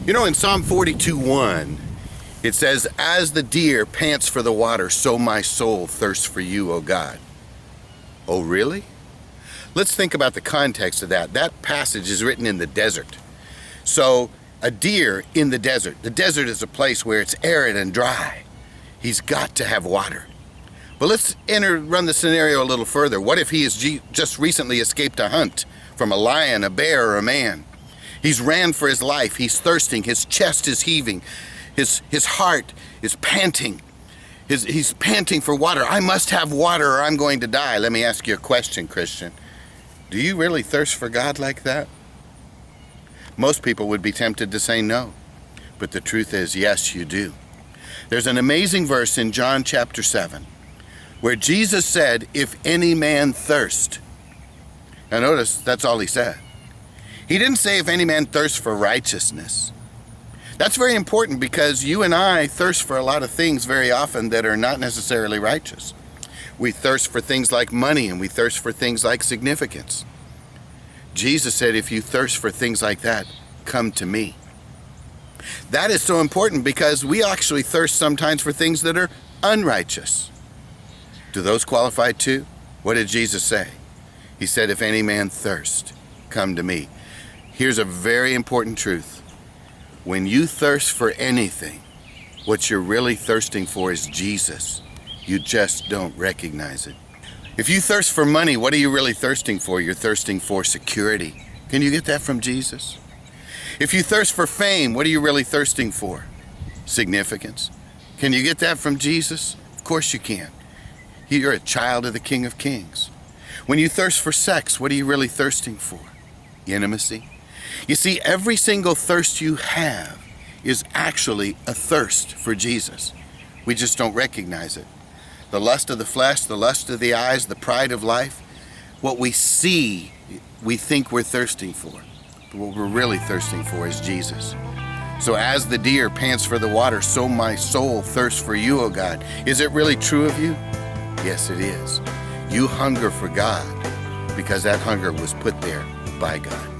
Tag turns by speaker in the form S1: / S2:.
S1: You know, in Psalm 42:1, it says, "As the deer pants for the water, so my soul thirsts for you, O God." Oh, really? Let's think about the context of that. That passage is written in the desert. So, a deer in the desert is a place where it's arid and dry. He's got to have water. But let's run the scenario a little further. What if he has just recently escaped a hunt from a lion, a bear, or a man? He's ran for his life. He's thirsting. His chest is heaving. His heart is panting. He's panting for water. I must have water or I'm going to die. Let me ask you a question, Christian. Do you really thirst for God like that? Most people would be tempted to say no. But the truth is, yes, you do. There's an amazing verse in John chapter 7 where Jesus said, "If any man thirst." Now notice, that's all he said. He didn't say if any man thirsts for righteousness. That's very important because you and I thirst for a lot of things very often that are not necessarily righteous. We thirst for things like money and we thirst for things like significance. Jesus said, if you thirst for things like that, come to me. That is so important because we actually thirst sometimes for things that are unrighteous. Do those qualify too? What did Jesus say? He said, if any man thirst, come to me. Here's a very important truth. When you thirst for anything, what you're really thirsting for is Jesus. You just don't recognize it. If you thirst for money, what are you really thirsting for? You're thirsting for security. Can you get that from Jesus? If you thirst for fame, what are you really thirsting for? Significance. Can you get that from Jesus? Of course you can. You're a child of the King of Kings. When you thirst for sex, what are you really thirsting for? Intimacy. You see, every single thirst you have is actually a thirst for Jesus. We just don't recognize it. The lust of the flesh, the lust of the eyes, the pride of life, what we see, we think we're thirsting for. But what we're really thirsting for is Jesus. So as the deer pants for the water, so my soul thirsts for you, O God. Is it really true of you? Yes, it is. You hunger for God because that hunger was put there by God.